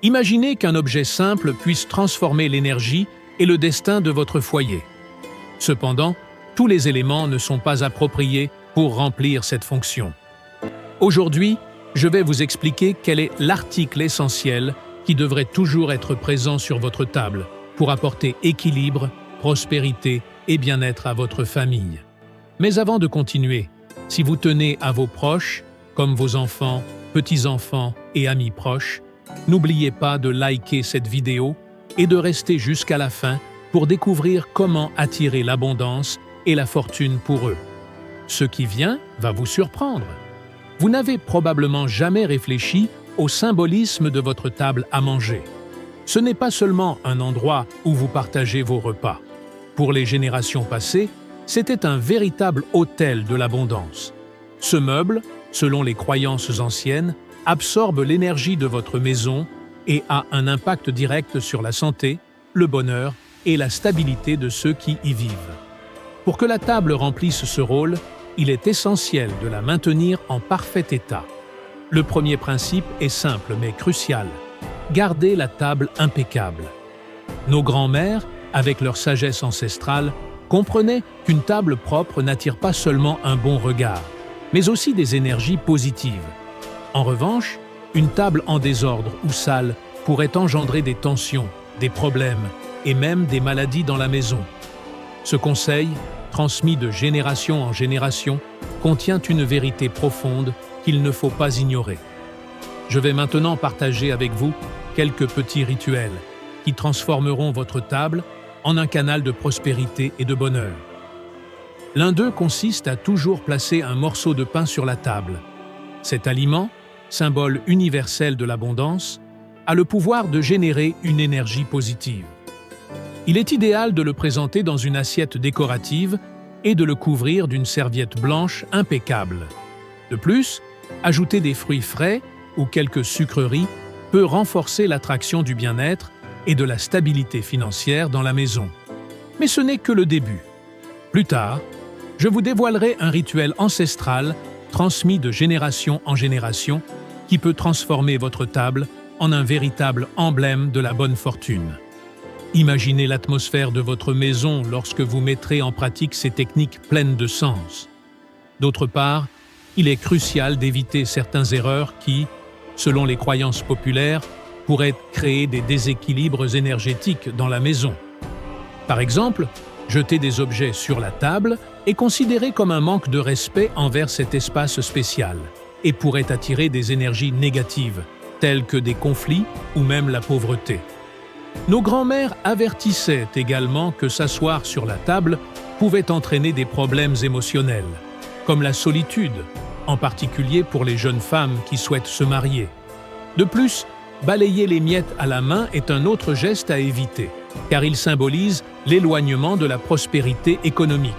Imaginez qu'un objet simple puisse transformer l'énergie et le destin de votre foyer. Cependant, tous les éléments ne sont pas appropriés pour remplir cette fonction. Aujourd'hui, je vais vous expliquer quel est l'article essentiel qui devrait toujours être présent sur votre table pour apporter équilibre, prospérité et bien-être à votre famille. Mais avant de continuer, si vous tenez à vos proches, comme vos enfants, petits-enfants et amis proches, n'oubliez pas de liker cette vidéo et de rester jusqu'à la fin pour découvrir comment attirer l'abondance et la fortune pour eux. Ce qui vient va vous surprendre. Vous n'avez probablement jamais réfléchi au symbolisme de votre table à manger. Ce n'est pas seulement un endroit où vous partagez vos repas. Pour les générations passées, c'était un véritable hôtel de l'abondance. Ce meuble, selon les croyances anciennes, absorbe l'énergie de votre maison et a un impact direct sur la santé, le bonheur et la stabilité de ceux qui y vivent. Pour que la table remplisse ce rôle, il est essentiel de la maintenir en parfait état. Le premier principe est simple mais crucial. Gardez la table impeccable. Nos grands-mères, avec leur sagesse ancestrale, comprenaient qu'une table propre n'attire pas seulement un bon regard, mais aussi des énergies positives. En revanche, une table en désordre ou sale pourrait engendrer des tensions, des problèmes et même des maladies dans la maison. Ce conseil, transmis de génération en génération, contient une vérité profonde qu'il ne faut pas ignorer. Je vais maintenant partager avec vous quelques petits rituels qui transformeront votre table en un canal de prospérité et de bonheur. L'un d'eux consiste à toujours placer un morceau de pain sur la table. Cet aliment, symbole universel de l'abondance, a le pouvoir de générer une énergie positive. Il est idéal de le présenter dans une assiette décorative et de le couvrir d'une serviette blanche impeccable. De plus, ajouter des fruits frais ou quelques sucreries peut renforcer l'attraction du bien-être et de la stabilité financière dans la maison. Mais ce n'est que le début. Plus tard, je vous dévoilerai un rituel ancestral transmis de génération en génération qui peut transformer votre table en un véritable emblème de la bonne fortune. Imaginez l'atmosphère de votre maison lorsque vous mettrez en pratique ces techniques pleines de sens. D'autre part, il est crucial d'éviter certaines erreurs qui, selon les croyances populaires, pourraient créer des déséquilibres énergétiques dans la maison. Par exemple, jeter des objets sur la table est considéré comme un manque de respect envers cet espace spécial et pourrait attirer des énergies négatives, telles que des conflits ou même la pauvreté. Nos grands-mères avertissaient également que s'asseoir sur la table pouvait entraîner des problèmes émotionnels, comme la solitude, en particulier pour les jeunes femmes qui souhaitent se marier. De plus, balayer les miettes à la main est un autre geste à éviter, car il symbolise l'éloignement de la prospérité économique.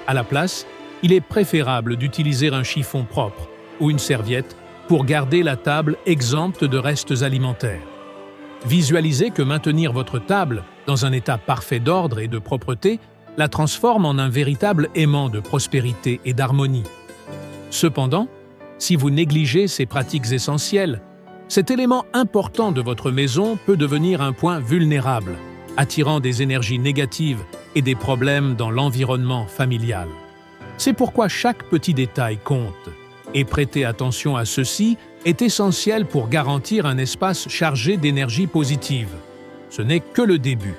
À la place, il est préférable d'utiliser un chiffon propre ou une serviette pour garder la table exempte de restes alimentaires. Visualisez que maintenir votre table dans un état parfait d'ordre et de propreté la transforme en un véritable aimant de prospérité et d'harmonie. Cependant, si vous négligez ces pratiques essentielles, cet élément important de votre maison peut devenir un point vulnérable, attirant des énergies négatives et des problèmes dans l'environnement familial. C'est pourquoi chaque petit détail compte, et prêter attention à ceci est essentiel pour garantir un espace chargé d'énergie positive. Ce n'est que le début.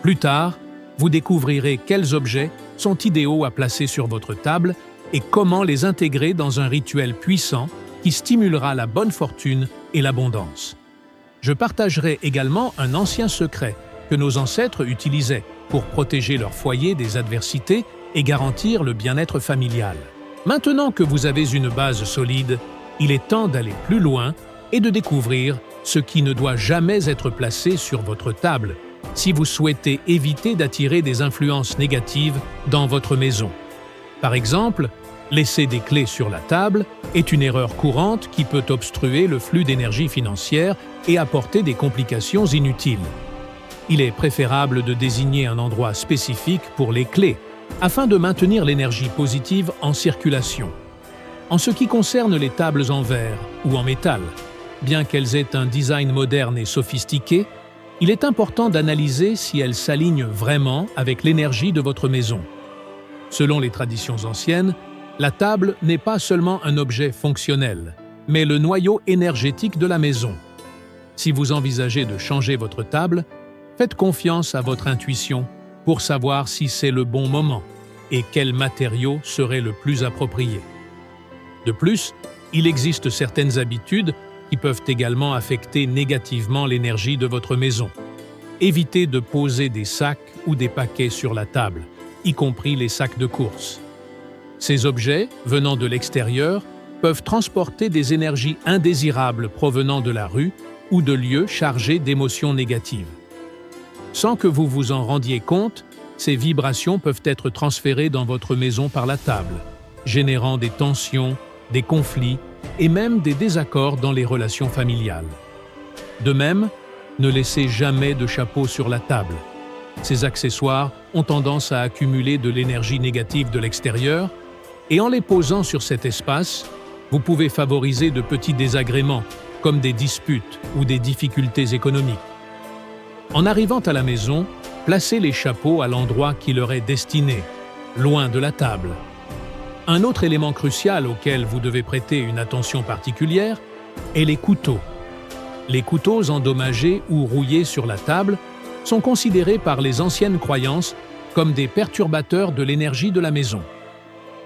Plus tard, vous découvrirez quels objets sont idéaux à placer sur votre table et comment les intégrer dans un rituel puissant qui stimulera la bonne fortune et l'abondance. Je partagerai également un ancien secret que nos ancêtres utilisaient pour protéger leur foyer des adversités et garantir le bien-être familial. Maintenant que vous avez une base solide, il est temps d'aller plus loin et de découvrir ce qui ne doit jamais être placé sur votre table si vous souhaitez éviter d'attirer des influences négatives dans votre maison. Par exemple, laisser des clés sur la table est une erreur courante qui peut obstruer le flux d'énergie financière et apporter des complications inutiles. Il est préférable de désigner un endroit spécifique pour les clés, afin de maintenir l'énergie positive en circulation. En ce qui concerne les tables en verre ou en métal, bien qu'elles aient un design moderne et sophistiqué, il est important d'analyser si elles s'alignent vraiment avec l'énergie de votre maison. Selon les traditions anciennes, la table n'est pas seulement un objet fonctionnel, mais le noyau énergétique de la maison. Si vous envisagez de changer votre table, faites confiance à votre intuition pour savoir si c'est le bon moment et quel matériau serait le plus approprié. De plus, il existe certaines habitudes qui peuvent également affecter négativement l'énergie de votre maison. Évitez de poser des sacs ou des paquets sur la table, y compris les sacs de course. Ces objets, venant de l'extérieur, peuvent transporter des énergies indésirables provenant de la rue ou de lieux chargés d'émotions négatives. Sans que vous vous en rendiez compte, ces vibrations peuvent être transférées dans votre maison par la table, générant des tensions, des conflits et même des désaccords dans les relations familiales. De même, ne laissez jamais de chapeau sur la table. Ces accessoires ont tendance à accumuler de l'énergie négative de l'extérieur et en les posant sur cet espace, vous pouvez favoriser de petits désagréments comme des disputes ou des difficultés économiques. En arrivant à la maison, placez les chapeaux à l'endroit qui leur est destiné, loin de la table. Un autre élément crucial auquel vous devez prêter une attention particulière est les couteaux. Les couteaux endommagés ou rouillés sur la table sont considérés par les anciennes croyances comme des perturbateurs de l'énergie de la maison.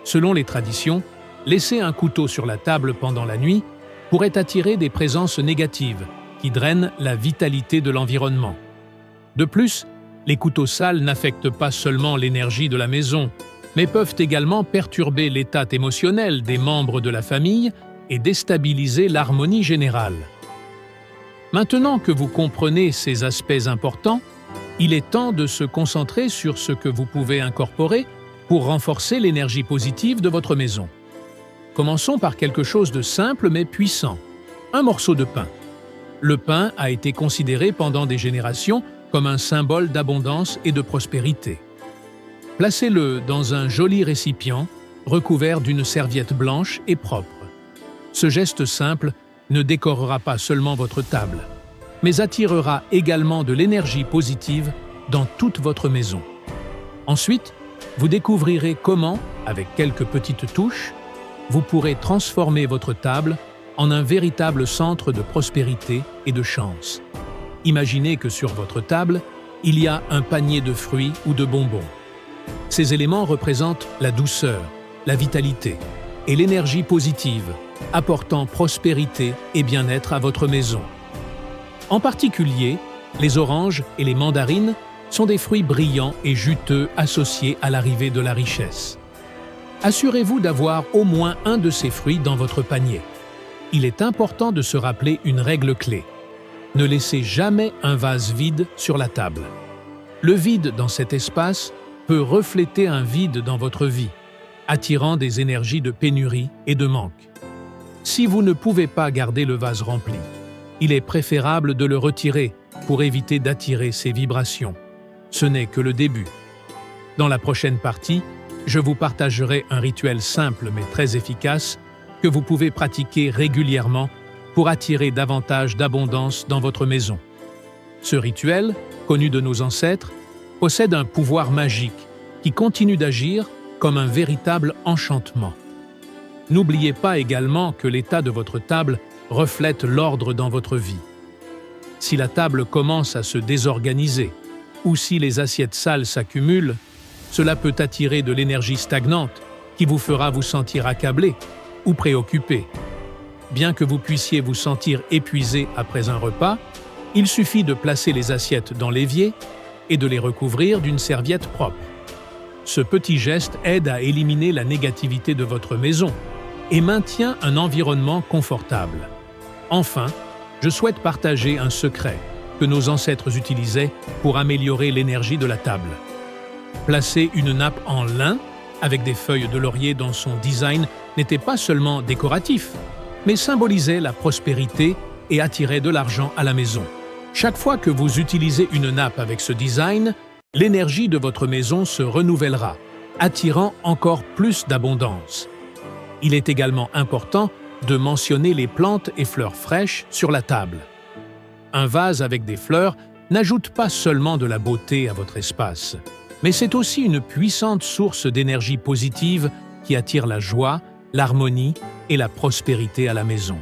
Selon les traditions, laisser un couteau sur la table pendant la nuit pourrait attirer des présences négatives qui drainent la vitalité de l'environnement. De plus, les couteaux sales n'affectent pas seulement l'énergie de la maison, mais peuvent également perturber l'état émotionnel des membres de la famille et déstabiliser l'harmonie générale. Maintenant que vous comprenez ces aspects importants, il est temps de se concentrer sur ce que vous pouvez incorporer pour renforcer l'énergie positive de votre maison. Commençons par quelque chose de simple mais puissant, un morceau de pain. Le pain a été considéré pendant des générations comme un symbole d'abondance et de prospérité. Placez-le dans un joli récipient, recouvert d'une serviette blanche et propre. Ce geste simple ne décorera pas seulement votre table, mais attirera également de l'énergie positive dans toute votre maison. Ensuite, vous découvrirez comment, avec quelques petites touches, vous pourrez transformer votre table en un véritable centre de prospérité et de chance. Imaginez que sur votre table, il y a un panier de fruits ou de bonbons. Ces éléments représentent la douceur, la vitalité et l'énergie positive, apportant prospérité et bien-être à votre maison. En particulier, les oranges et les mandarines sont des fruits brillants et juteux associés à l'arrivée de la richesse. Assurez-vous d'avoir au moins un de ces fruits dans votre panier. Il est important de se rappeler une règle clé. Ne laissez jamais un vase vide sur la table. Le vide dans cet espace peut refléter un vide dans votre vie, attirant des énergies de pénurie et de manque. Si vous ne pouvez pas garder le vase rempli, il est préférable de le retirer pour éviter d'attirer ces vibrations. Ce n'est que le début. Dans la prochaine partie, je vous partagerai un rituel simple mais très efficace que vous pouvez pratiquer régulièrement pour attirer davantage d'abondance dans votre maison. Ce rituel, connu de nos ancêtres, possède un pouvoir magique qui continue d'agir comme un véritable enchantement. N'oubliez pas également que l'état de votre table reflète l'ordre dans votre vie. Si la table commence à se désorganiser ou si les assiettes sales s'accumulent, cela peut attirer de l'énergie stagnante qui vous fera vous sentir accablé ou préoccupé. Bien que vous puissiez vous sentir épuisé après un repas, il suffit de placer les assiettes dans l'évier et de les recouvrir d'une serviette propre. Ce petit geste aide à éliminer la négativité de votre maison et maintient un environnement confortable. Enfin, je souhaite partager un secret que nos ancêtres utilisaient pour améliorer l'énergie de la table. Placer une nappe en lin avec des feuilles de laurier dans son design n'était pas seulement décoratif, mais symbolisait la prospérité et attirait de l'argent à la maison. Chaque fois que vous utilisez une nappe avec ce design, l'énergie de votre maison se renouvellera, attirant encore plus d'abondance. Il est également important de mentionner les plantes et fleurs fraîches sur la table. Un vase avec des fleurs n'ajoute pas seulement de la beauté à votre espace, mais c'est aussi une puissante source d'énergie positive qui attire la joie, l'harmonie et la prospérité à la maison.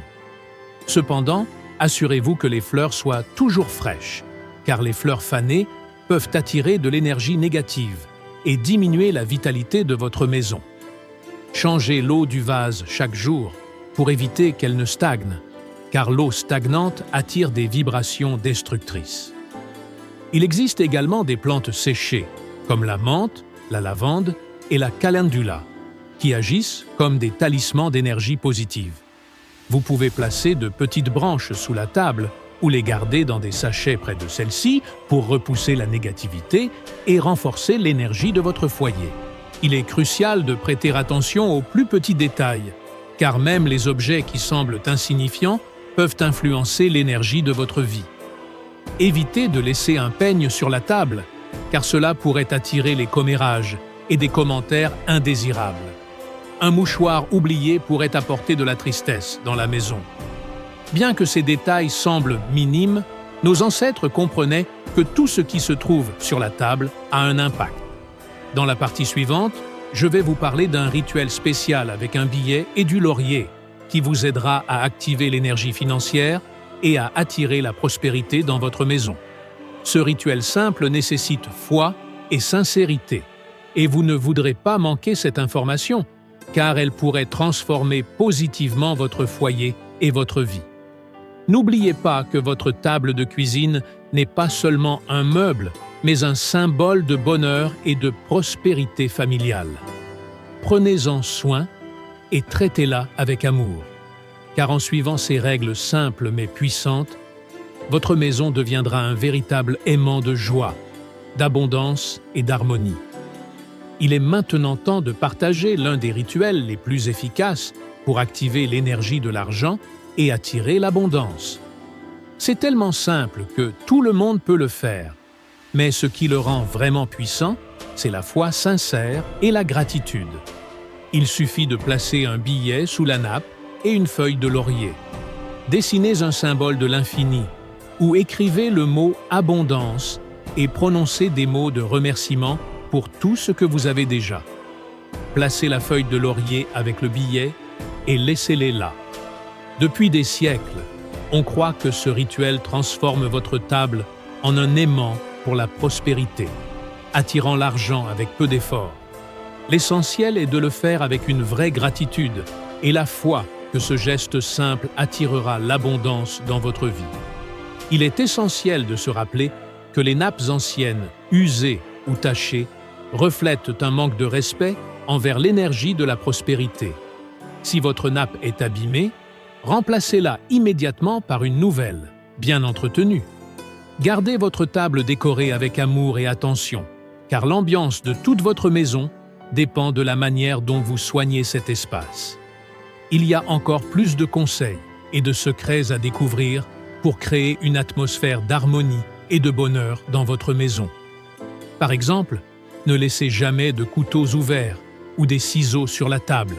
Cependant, assurez-vous que les fleurs soient toujours fraîches, car les fleurs fanées peuvent attirer de l'énergie négative et diminuer la vitalité de votre maison. Changez l'eau du vase chaque jour pour éviter qu'elle ne stagne, car l'eau stagnante attire des vibrations destructrices. Il existe également des plantes séchées, comme la menthe, la lavande et la calendula, qui agissent comme des talismans d'énergie positive. Vous pouvez placer de petites branches sous la table ou les garder dans des sachets près de celle-ci pour repousser la négativité et renforcer l'énergie de votre foyer. Il est crucial de prêter attention aux plus petits détails, car même les objets qui semblent insignifiants peuvent influencer l'énergie de votre vie. Évitez de laisser un peigne sur la table, car cela pourrait attirer les commérages et des commentaires indésirables. Un mouchoir oublié pourrait apporter de la tristesse dans la maison. Bien que ces détails semblent minimes, nos ancêtres comprenaient que tout ce qui se trouve sur la table a un impact. Dans la partie suivante, je vais vous parler d'un rituel spécial avec un billet et du laurier qui vous aidera à activer l'énergie financière et à attirer la prospérité dans votre maison. Ce rituel simple nécessite foi et sincérité, et vous ne voudrez pas manquer cette information, car elle pourrait transformer positivement votre foyer et votre vie. N'oubliez pas que votre table de cuisine n'est pas seulement un meuble, mais un symbole de bonheur et de prospérité familiale. Prenez-en soin et traitez-la avec amour, car en suivant ces règles simples mais puissantes, votre maison deviendra un véritable aimant de joie, d'abondance et d'harmonie. Il est maintenant temps de partager l'un des rituels les plus efficaces pour activer l'énergie de l'argent et attirer l'abondance. C'est tellement simple que tout le monde peut le faire, mais ce qui le rend vraiment puissant, c'est la foi sincère et la gratitude. Il suffit de placer un billet sous la nappe et une feuille de laurier. Dessinez un symbole de l'infini ou écrivez le mot « abondance » et prononcez des mots de remerciement pour tout ce que vous avez déjà. Placez la feuille de laurier avec le billet et laissez-les là. Depuis des siècles, on croit que ce rituel transforme votre table en un aimant pour la prospérité, attirant l'argent avec peu d'efforts. L'essentiel est de le faire avec une vraie gratitude et la foi que ce geste simple attirera l'abondance dans votre vie. Il est essentiel de se rappeler que les nappes anciennes, usées ou tachées, reflètent un manque de respect envers l'énergie de la prospérité. Si votre nappe est abîmée, remplacez-la immédiatement par une nouvelle, bien entretenue. Gardez votre table décorée avec amour et attention, car l'ambiance de toute votre maison dépend de la manière dont vous soignez cet espace. Il y a encore plus de conseils et de secrets à découvrir pour créer une atmosphère d'harmonie et de bonheur dans votre maison. Par exemple, ne laissez jamais de couteaux ouverts ou des ciseaux sur la table,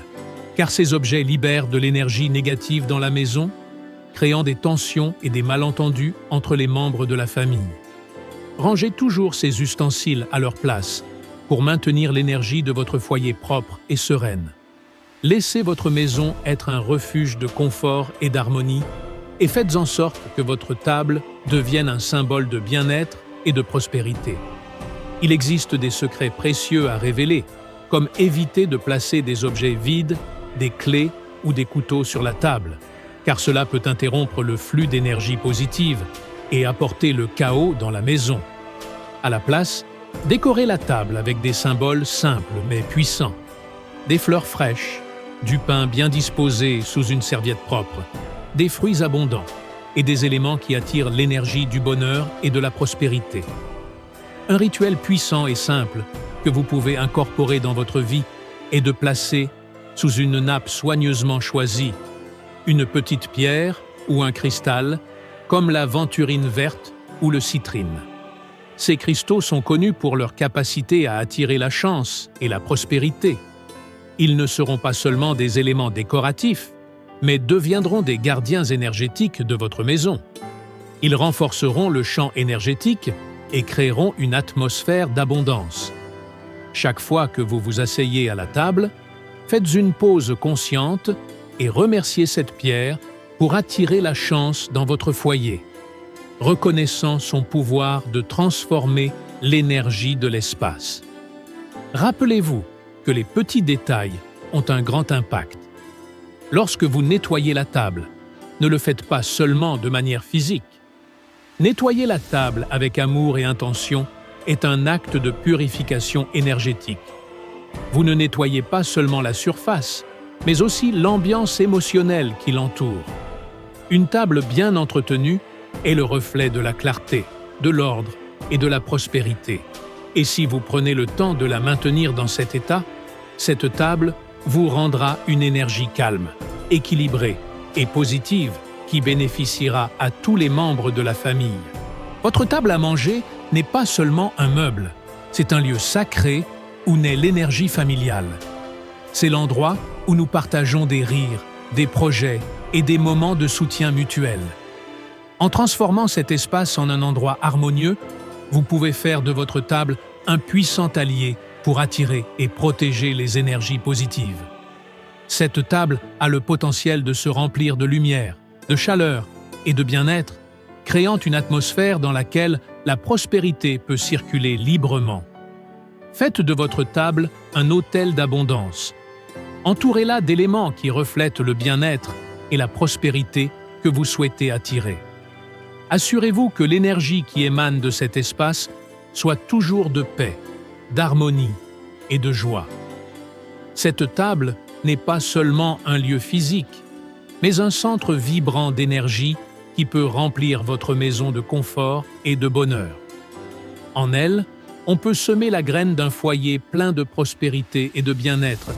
car ces objets libèrent de l'énergie négative dans la maison, créant des tensions et des malentendus entre les membres de la famille. Rangez toujours ces ustensiles à leur place pour maintenir l'énergie de votre foyer propre et sereine. Laissez votre maison être un refuge de confort et d'harmonie et faites en sorte que votre table devienne un symbole de bien-être et de prospérité. Il existe des secrets précieux à révéler, comme éviter de placer des objets vides, des clés ou des couteaux sur la table, car cela peut interrompre le flux d'énergie positive et apporter le chaos dans la maison. À la place, décorez la table avec des symboles simples mais puissants, des fleurs fraîches, du pain bien disposé sous une serviette propre, des fruits abondants et des éléments qui attirent l'énergie du bonheur et de la prospérité. Un rituel puissant et simple que vous pouvez incorporer dans votre vie est de placer sous une nappe soigneusement choisie une petite pierre ou un cristal comme la venturine verte ou le citrine. Ces cristaux sont connus pour leur capacité à attirer la chance et la prospérité. Ils ne seront pas seulement des éléments décoratifs, mais deviendront des gardiens énergétiques de votre maison. Ils renforceront le champ énergétique et créeront une atmosphère d'abondance. Chaque fois que vous vous asseyez à la table, faites une pause consciente et remerciez cette pierre pour attirer la chance dans votre foyer, reconnaissant son pouvoir de transformer l'énergie de l'espace. Rappelez-vous que les petits détails ont un grand impact. Lorsque vous nettoyez la table, ne le faites pas seulement de manière physique. Nettoyer la table avec amour et intention est un acte de purification énergétique. Vous ne nettoyez pas seulement la surface, mais aussi l'ambiance émotionnelle qui l'entoure. Une table bien entretenue est le reflet de la clarté, de l'ordre et de la prospérité. Et si vous prenez le temps de la maintenir dans cet état, cette table vous rendra une énergie calme, équilibrée et positive qui bénéficiera à tous les membres de la famille. Votre table à manger n'est pas seulement un meuble, c'est un lieu sacré où naît l'énergie familiale. C'est l'endroit où nous partageons des rires, des projets et des moments de soutien mutuel. En transformant cet espace en un endroit harmonieux, vous pouvez faire de votre table un puissant allié pour attirer et protéger les énergies positives. Cette table a le potentiel de se remplir de lumière, de chaleur et de bien-être, créant une atmosphère dans laquelle la prospérité peut circuler librement. Faites de votre table un hôtel d'abondance. Entourez-la d'éléments qui reflètent le bien-être et la prospérité que vous souhaitez attirer. Assurez-vous que l'énergie qui émane de cet espace soit toujours de paix, d'harmonie et de joie. Cette table n'est pas seulement un lieu physique, mais un centre vibrant d'énergie qui peut remplir votre maison de confort et de bonheur. En elle, on peut semer la graine d'un foyer plein de prospérité et de bien-être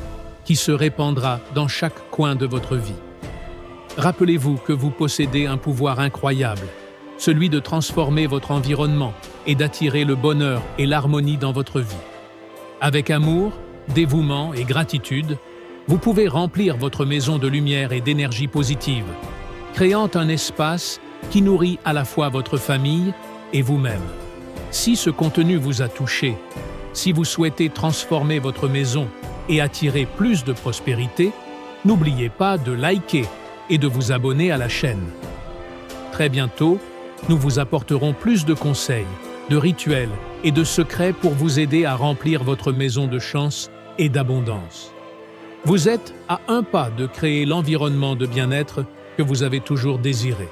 qui se répandra dans chaque coin de votre vie. Rappelez-vous que vous possédez un pouvoir incroyable, celui de transformer votre environnement et d'attirer le bonheur et l'harmonie dans votre vie. Avec amour, dévouement et gratitude, vous pouvez remplir votre maison de lumière et d'énergie positive, créant un espace qui nourrit à la fois votre famille et vous-même. Si ce contenu vous a touché, si vous souhaitez transformer votre maison et attirer plus de prospérité, n'oubliez pas de liker et de vous abonner à la chaîne. Très bientôt, nous vous apporterons plus de conseils, de rituels et de secrets pour vous aider à remplir votre maison de chance et d'abondance. Vous êtes à un pas de créer l'environnement de bien-être que vous avez toujours désiré.